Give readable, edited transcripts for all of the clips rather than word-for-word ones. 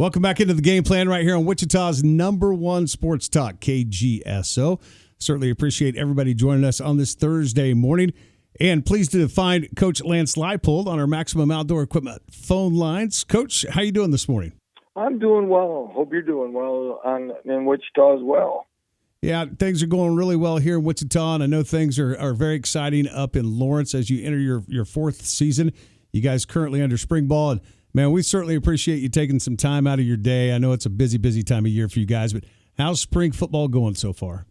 Welcome back into the game plan right here on Wichita's number one sports talk, KGSO. Certainly appreciate everybody joining us on this Thursday morning. And pleased to find Coach Lance Leipold on our Maximum Outdoor Equipment phone lines. Coach, how you doing this morning? I'm doing well. Hope you're doing well in Wichita as well. Yeah, things are going really well here in Wichita, and I know things are very exciting up in Lawrence as you enter your fourth season. You guys currently under spring ball, and man, we certainly appreciate you taking some time out of your day. I know it's a busy time of year for you guys, but how's spring football going so far?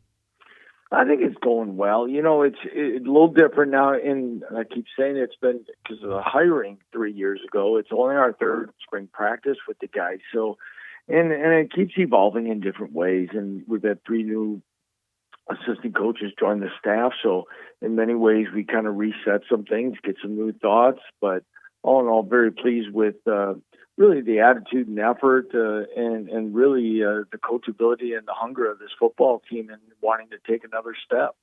I think it's going well. You know, it's a little different now. And I keep saying it's been because of the hiring 3 years ago. It's only our third spring practice with the guys. So, and it keeps evolving in different ways. And we've had 3 new assistant coaches join the staff. So in many ways, we kind of reset some things, get some new thoughts. But all in all, very pleased with really the attitude and effort and really the coachability and the hunger of this football team and wanting to take another step.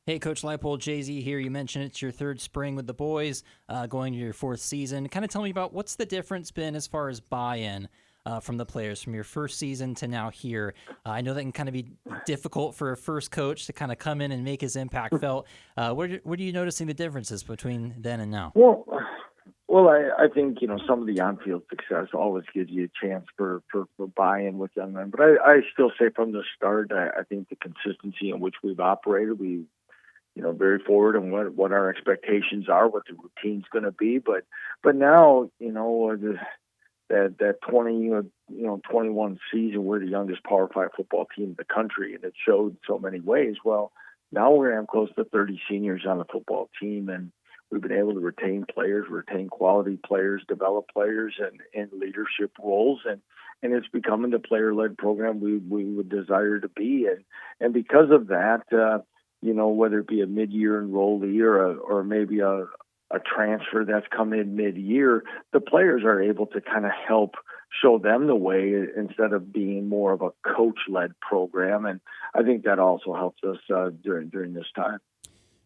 Hey, Coach Leipold, Jay-Z here. You mentioned it's your third spring with the boys, going to your fourth season. Kind of tell me about what's the difference been as far as buy-in from the players from your first season to now here. I know that can kind of be difficult for a first coach to kind of come in and make his impact felt. Where are you noticing the differences between then and now? Well, I think, you know, some of the on-field success always gives you a chance for buy-in with young men. But I still say from the start, I think the consistency in which we've operated, we, you know, very forward on what our expectations are, what the routine's going to be. But now, you know, that 21 season, we're the youngest Power 5 football team in the country, and it showed so many ways. Well, now we're going to have close to 30 seniors on the football team, and we've been able to retain players, retain quality players, develop players in leadership roles, and it's becoming the player-led program we would desire to be. And because of that, you know, whether it be a mid-year enrollee or maybe a transfer that's come in mid-year, the players are able to kind of help show them the way instead of being more of a coach-led program. And I think that also helps us during this time.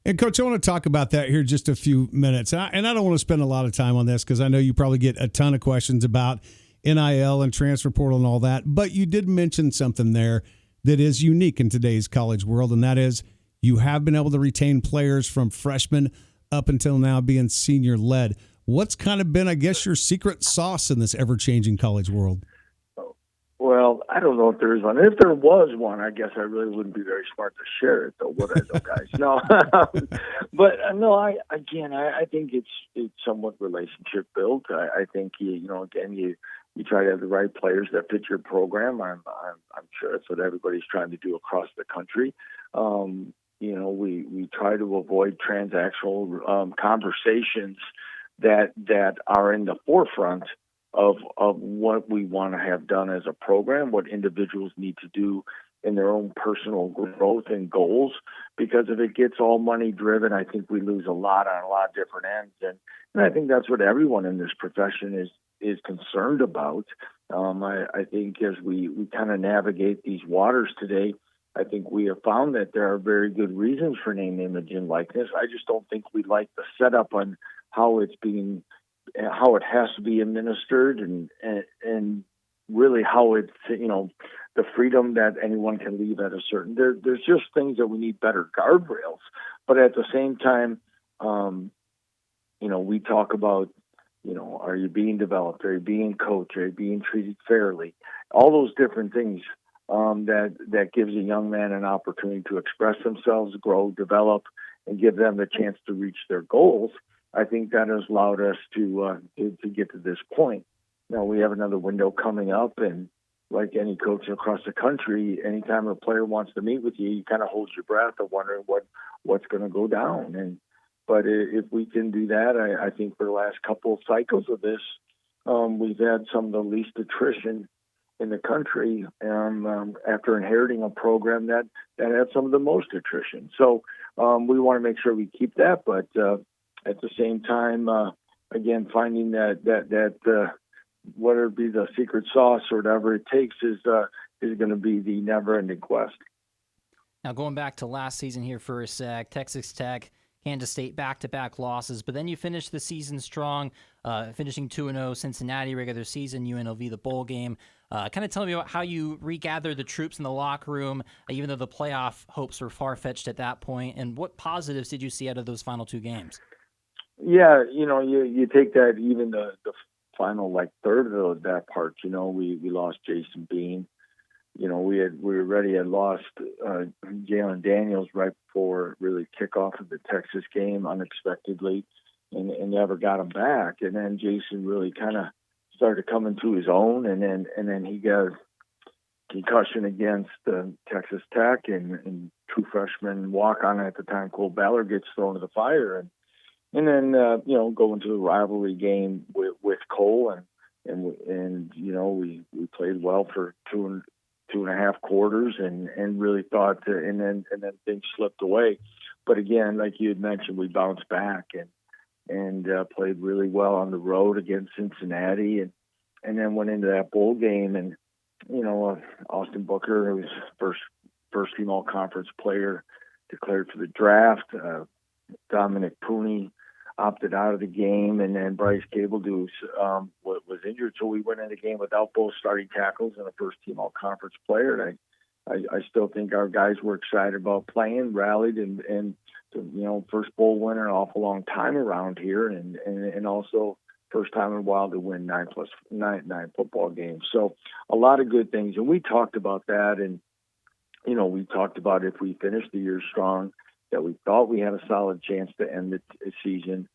And, Coach, I want to talk about that here just a few minutes. And I don't want to spend a lot of time on this because I know you probably get a ton of questions about NIL and transfer portal and all that. But you did mention something there that is unique in today's college world, and that is you have been able to retain players from freshmen up until now being senior-led. What's kind of been, I guess, your secret sauce in this ever-changing college world? Well, I don't know if there is one. If there was one, I guess I really wouldn't be very smart to share it, though, would I, though, guys? No. But, no, I think it's somewhat relationship built. I think, you try to have the right players that fit your program. I'm sure that's what everybody's trying to do across the country. We try to avoid transactional conversations that are in the forefront of what we want to have done as a program, what individuals need to do in their own personal growth and goals. Because if it gets all money driven, I think we lose a lot on a lot of different ends. And I think that's what everyone in this profession is concerned about. I think as we kind of navigate these waters today, I think we have found that there are very good reasons for name, image, and likeness. I just don't think we like the setup on how it has to be administered and really how it's, the freedom that anyone can leave at a certain, there's just things that we need better guardrails. But at the same time, we talk about, are you being developed? Are you being coached? Are you being treated fairly? All those different things that gives a young man an opportunity to express themselves, grow, develop, and give them the chance to reach their goals. I think that has allowed us to get to this point. Now we have another window coming up, and like any coach across the country, anytime a player wants to meet with you, you kind of hold your breath of wondering what's going to go down. But if we can do that, I think for the last couple of cycles of this, we've had some of the least attrition in the country after inheriting a program that had some of the most attrition. So we want to make sure we keep that, but at the same time, again, finding that whether it be the secret sauce or whatever it takes is going to be the never-ending quest. Now, going back to last season here for a sec, Texas Tech Kansas State back-to-back losses, but then you finished the season strong, finishing 2-0 Cincinnati regular season, UNLV the bowl game. Kind of tell me about how you regathered the troops in the locker room, even though the playoff hopes were far-fetched at that point, and what positives did you see out of those final 2 games? Yeah, you take that, even the final third of that part. We lost Jason Bean. We already had lost Jalen Daniels right before really kickoff of the Texas game unexpectedly, and never got him back. And then Jason really kind of started coming to his own, and then he got concussion against Texas Tech, and true freshman walk-on at the time, Cole Ballard, gets thrown to the fire, and then going to the rivalry game with Cole, and we played well for two and a half quarters, and really thought and then things slipped away. But again, like you had mentioned, we bounced back and played really well on the road against Cincinnati, and then went into that bowl game, and Austin Booker, who was first team all conference player, declared for the draft. Dominic Pooney opted out of the game, and then Bryce Cableduse was injured, so we went in the game without both starting tackles and a first team all conference player. And I still think our guys were excited about playing, rallied, and first bowl win in an awful long time around here, and also first time in a while to win 9 football games. So a lot of good things, and we talked about that, and we talked about if we finished the year strong, that we thought we had a solid chance to end the season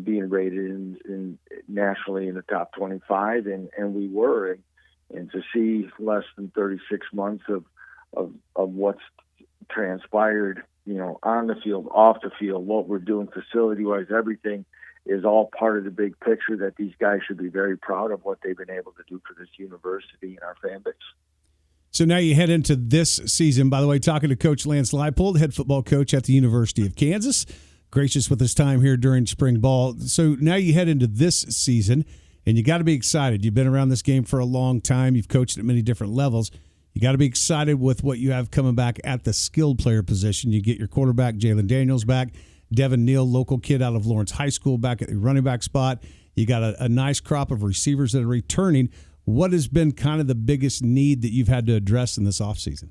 being rated in nationally in the top 25, and we were, and to see less than 36 months of what's transpired, on the field, off the field, what we're doing facility-wise, everything is all part of the big picture that these guys should be very proud of what they've been able to do for this university and our fan base. So now you head into this season. By the way, talking to Coach Lance Leipold, head football coach at the University of Kansas, gracious with his time here during spring ball. So now you head into this season, and you got to be excited. You've been around this game for a long time. You've coached at many different levels. You got to be excited with what you have coming back at the skilled player position. You get your quarterback, Jalen Daniels, back. Devin Neal, local kid out of Lawrence High School, back at the running back spot. You got a nice crop of receivers that are returning. What has been kind of the biggest need that you've had to address in this offseason?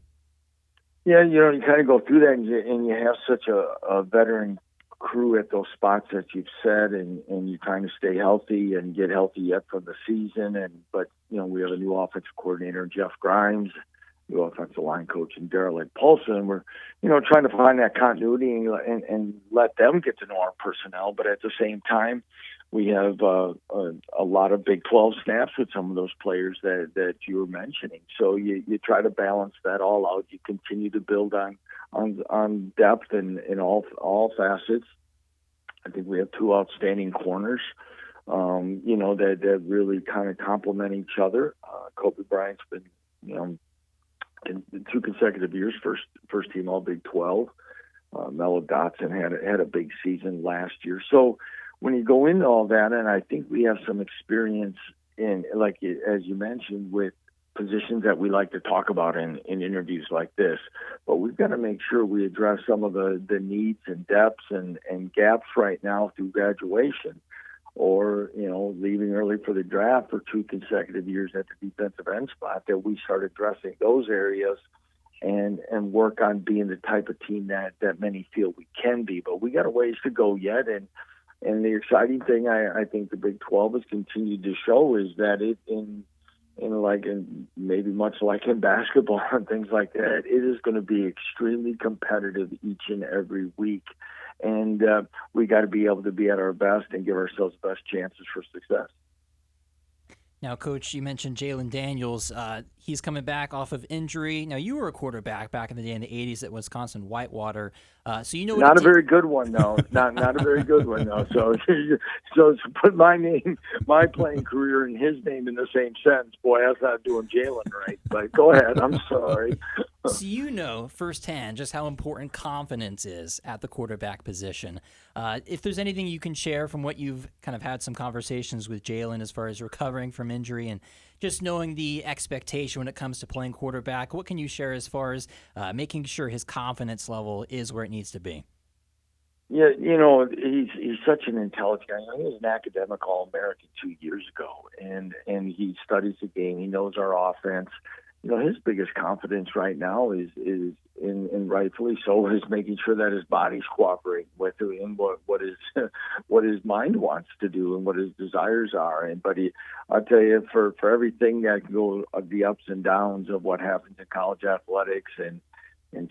Yeah, you kind of go through that, and you have such a veteran crew at those spots that you've said, and you kind of stay healthy and get healthy yet from the season. But we have a new offensive coordinator, Jeff Grimes, new offensive line coach, and Leipold, and we're trying to find that continuity and let them get to know our personnel. But at the same time, we have a lot of Big 12 snaps with some of those players that you were mentioning. So you try to balance that all out. You continue to build on depth in all facets. I think we have 2 outstanding corners, that really kind of complement each other. Kobe Bryant's been, in 2 consecutive years, first team all Big 12. Mello Dotson had a big season last year. So when you go into all that, and I think we have some experience in, like as you mentioned, with positions that we like to talk about in interviews like this, but we've got to make sure we address some of the needs and depths and gaps right now through graduation, or leaving early for the draft for 2 consecutive years at the defensive end spot, that we start addressing those areas and work on being the type of team that many feel we can be. But we got a ways to go yet, and the exciting thing I think the Big 12 has continued to show is that it in maybe much like in basketball and things like that, it is going to be extremely competitive each and every week. And we got to be able to be at our best and give ourselves the best chances for success. Now, Coach, you mentioned Jalen Daniels. He's coming back off of injury. Now, you were a quarterback back in the day in the 80s at Wisconsin Whitewater. So you know not a very good one, though. Not a very good one, though. So to put my playing career and his name in the same sentence, boy, that's not doing Jalen right. But go ahead. I'm sorry. So you know firsthand just how important confidence is at the quarterback position. If there's anything you can share from what you've kind of had some conversations with Jalen as far as recovering from injury and just knowing the expectation when it comes to playing quarterback, what can you share as far as making sure his confidence level is where it needs to be? Yeah, he's such an intelligent guy. He was an academic All-American 2 years ago, and he studies the game. He knows our offense. His biggest confidence right now is and rightfully so, is making sure that his body's cooperating with him, what his what his mind wants to do and what his desires are. I'll tell you, for everything that can go the ups and downs of what happens in college athletics and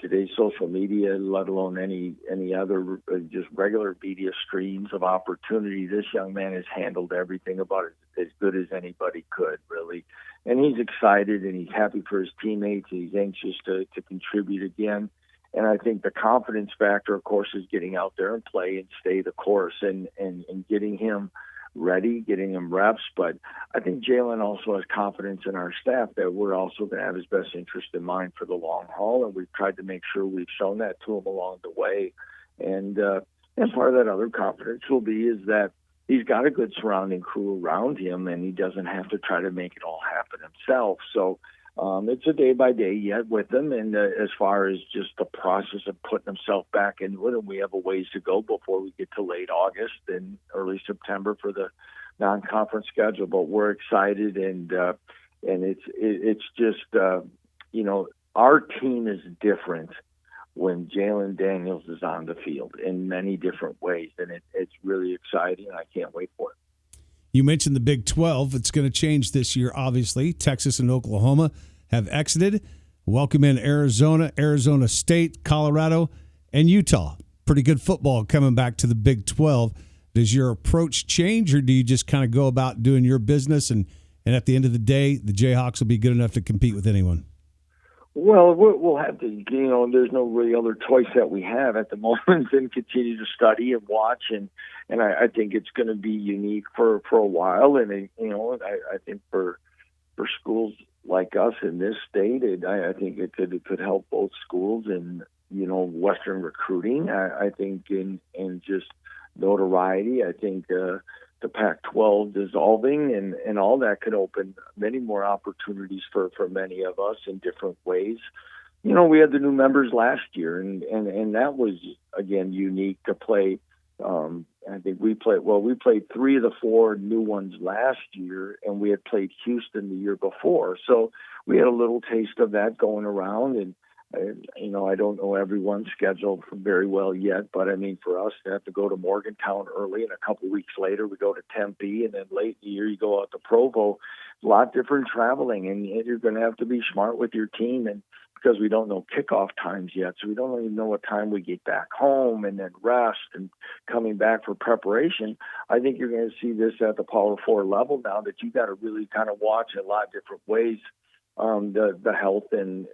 today's social media, let alone any other just regular media streams of opportunity, this young man has handled everything about it as good as anybody could, really. And he's excited and he's happy for his teammates. He's anxious to contribute again. And I think the confidence factor, of course, is getting out there and play and stay the course and getting him ready, getting him reps. But I think Jalen also has confidence in our staff that we're also going to have his best interest in mind for the long haul. And we've tried to make sure we've shown that to him along the way. And part of that other confidence will be is that he's got a good surrounding crew around him and he doesn't have to try to make it all happen himself. So it's a day by day yet with him. And as far as just the process of putting himself back into it, and we have a ways to go before we get to late August and early September for the non-conference schedule. But we're excited, and it's just our team is different when Jalen Daniels is on the field in many different ways, and it's really exciting. And I can't wait for it. You mentioned the Big 12. It's going to change this year, obviously. Texas and Oklahoma have exited. Welcome in Arizona, Arizona State, Colorado, and Utah. Pretty good football coming back to the Big 12. Does your approach change, or do you just kind of go about doing your business, and at the end of the day, the Jayhawks will be good enough to compete with anyone? Well, we'll have to, there's no really other choice that we have at the moment than continue to study and watch. And I think it's going to be unique for a while. And, I think for schools like us in this state, I think it could help both schools in, Western recruiting. I think in just notoriety. I think the Pac-12 dissolving and all that could open many more opportunities for many of us in different ways. We had the new members last year, and that was, again, unique to play. I think we played 3 of the 4 new ones last year, and we had played Houston the year before. So we had a little taste of that going around, and I don't know everyone's schedule very well yet, but I mean, for us to have to go to Morgantown early and a couple of weeks later we go to Tempe, and then late in the year you go out to Provo, a lot different traveling, and you're going to have to be smart with your team, and because we don't know kickoff times yet, so we don't even know what time we get back home and then rest and coming back for preparation. I think you're going to see this at the Power 4 level now that you got to really kind of watch in a lot of different ways. The health and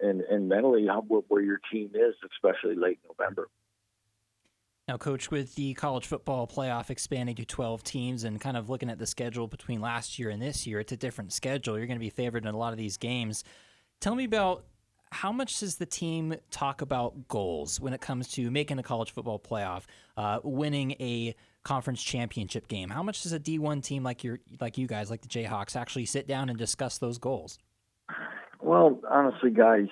mentally where your team is, especially late November. Now, Coach, with the college football playoff expanding to 12 teams and kind of looking at the schedule between last year and this year, it's a different schedule. You're going to be favored in a lot of these games. Tell me about how much does the team talk about goals when it comes to making a college football playoff, winning a conference championship game? How much does a D1 team like you guys, like the Jayhawks, actually sit down and discuss those goals? Well, honestly, guys,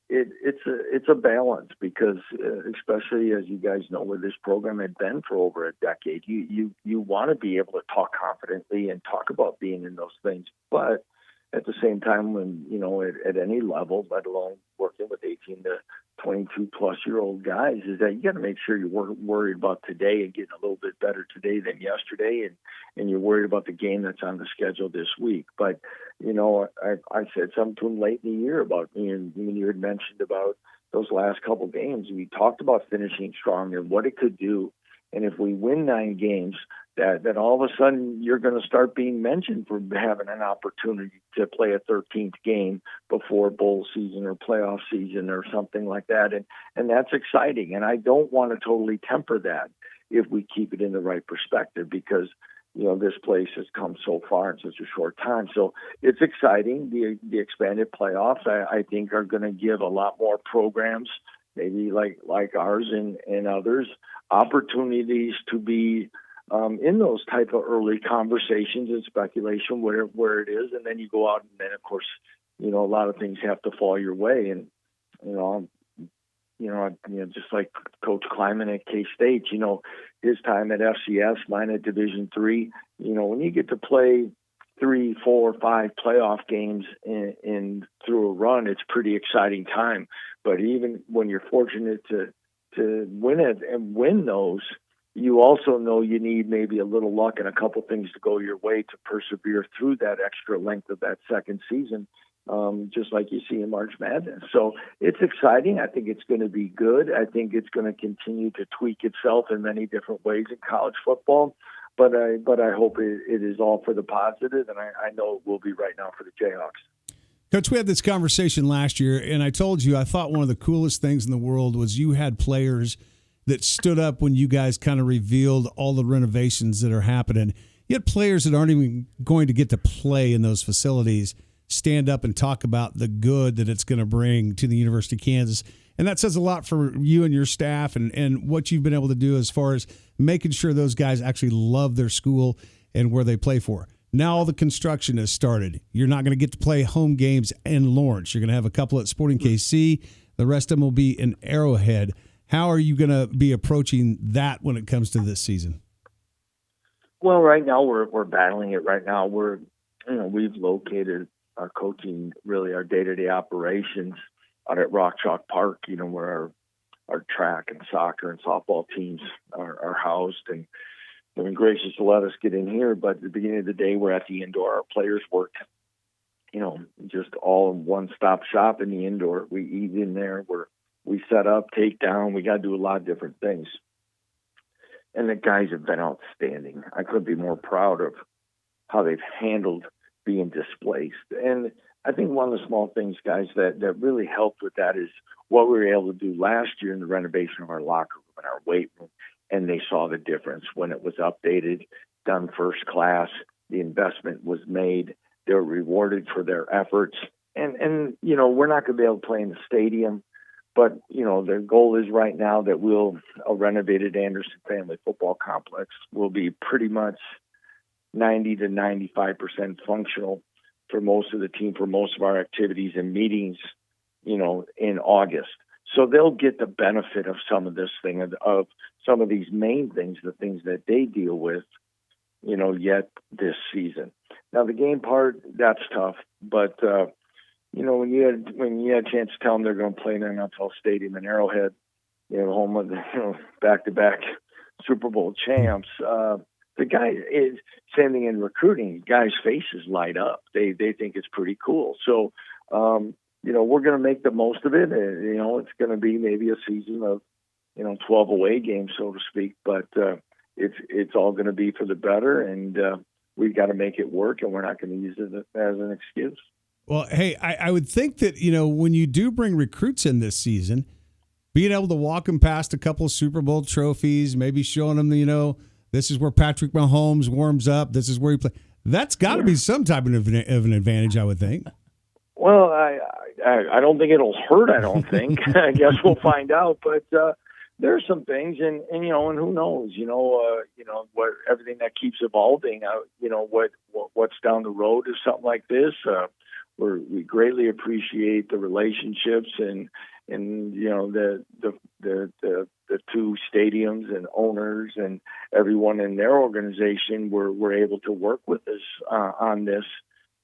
it's a balance because, especially as you guys know, where this program had been for over a decade, you want to be able to talk confidently and talk about being in those things, but at the same time, when at any level, let alone working with 18 to 22 plus year old guys, is that you got to make sure you're worried about today and getting a little bit better today than yesterday, and you're worried about the game that's on the schedule this week. But I said something to him late in the year about when you had mentioned about those last couple games. We talked about finishing strong and what it could do. And if we win 9 games, that all of a sudden you're going to start being mentioned for having an opportunity to play a 13th game before bowl season or playoff season or something like that. And that's exciting. And I don't want to totally temper that if we keep it in the right perspective because, this place has come so far in such a short time. So it's exciting. The expanded playoffs, I think, are going to give a lot more programs, maybe like ours and others, opportunities to be in those type of early conversations and speculation where it is. And then you go out and then, of course, a lot of things have to fall your way. And, just like Coach Kleiman at K-State, his time at FCS, mine at Division III, when you get to play 3, 4, 5 playoff games in through a run, it's pretty exciting time. But even when you're fortunate to win it and win those, you also know you need maybe a little luck and a couple things to go your way to persevere through that extra length of that second season, just like you see in March Madness. So it's exciting. I think it's going to be good. I think it's going to continue to tweak itself in many different ways in college football. But I hope it is all for the positive, and I know it will be right now for the Jayhawks. Coach, we had this conversation last year, and I told you I thought one of the coolest things in the world was you had players that stood up when you guys kind of revealed all the renovations that are happening. You had players that aren't even going to get to play in those facilities stand up and talk about the good that it's going to bring to the University of Kansas. And that says a lot for you and your staff and what you've been able to do as far as making sure those guys actually love their school and where they play for. Now all the construction has started. You're not going to get to play home games in Lawrence. You're going to have a couple at Sporting KC. The rest of them will be in Arrowhead. How are you going to be approaching that when it comes to this season? Well, right now we're battling it. Right now we've located our coaching, really our day-to-day operations out at Rock Chalk Park. Where our track and soccer and softball teams are housed, and they've been gracious to let us get in here. But at the beginning of the day, we're at the indoor. Our players work, just all in one-stop shop in the indoor. We eat in there. We set up, take down. We got to do a lot of different things. And the guys have been outstanding. I couldn't be more proud of how they've handled being displaced. And I think one of the small things, guys, that really helped with that is what we were able to do last year in the renovation of our locker room and our weight room. And they saw the difference when it was updated, done first class. The investment was made. They were rewarded for their efforts. And we're not going to be able to play in the stadium. But, their goal is right now that a renovated Anderson Family Football Complex will be pretty much 90 to 95% functional for most of the team, for most of our activities and meetings, in August. So they'll get the benefit of some of this thing, of some of these main things, the things that they deal with, yet this season. Now, the game part, that's tough, but when you had a chance to tell them they're going to play in an NFL stadium in Arrowhead, home of the back-to-back Super Bowl champs, the guy is same thing in recruiting. Guys' faces light up. They think it's pretty cool. So, we're going to make the most of it. It's going to be maybe a season of 12 away games, so to speak. But it's all going to be for the better, and we've got to make it work. And we're not going to use it as an excuse. Well, hey, I would think that, when you do bring recruits in this season, being able to walk them past a couple of Super Bowl trophies, maybe showing them, this is where Patrick Mahomes warms up, this is where he plays. That's got to be some type of an advantage, I would think. Well, I don't think it'll hurt, I don't think. I guess we'll find out. But there are some things, and who knows, what everything that keeps evolving, what's down the road is something like this. We greatly appreciate the relationships and the two stadiums and owners and everyone in their organization were able to work with us on this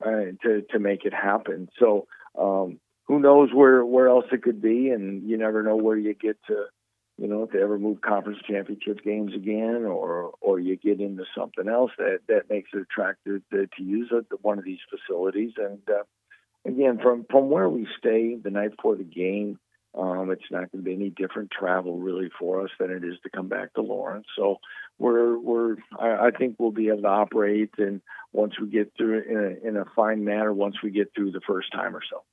to make it happen. So who knows where else it could be, and you never know where you get to. If they ever move conference championship games again, or you get into something else that makes it attractive to use one of these facilities. And again, from where we stay the night before the game, it's not going to be any different travel really for us than it is to come back to Lawrence. So I think we'll be able to operate, and once we get through it in a fine manner, once we get through the first time or so.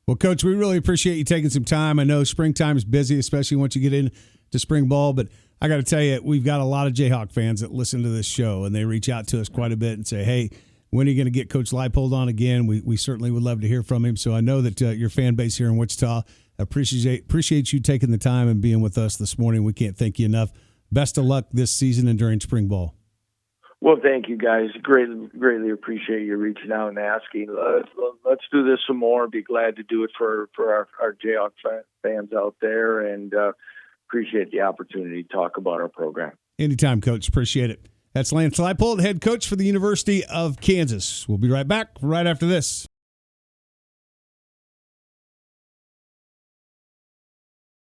Well, Coach, we really appreciate you taking some time. I know springtime is busy, especially once you get into spring ball, but I got to tell you, we've got a lot of Jayhawk fans that listen to this show, and they reach out to us quite a bit and say, hey, when are you going to get Coach Leipold on again? We certainly would love to hear from him. So I know that your fan base here in Wichita appreciate you taking the time and being with us this morning. We can't thank you enough. Best of luck this season and during spring ball. Well, thank you guys. Greatly appreciate you reaching out and asking. Let's do this some more. Be glad to do it for our Jayhawk fans out there, and appreciate the opportunity to talk about our program. Anytime, Coach. Appreciate it. That's Lance Leipold, head coach for the University of Kansas. We'll be right back right after this.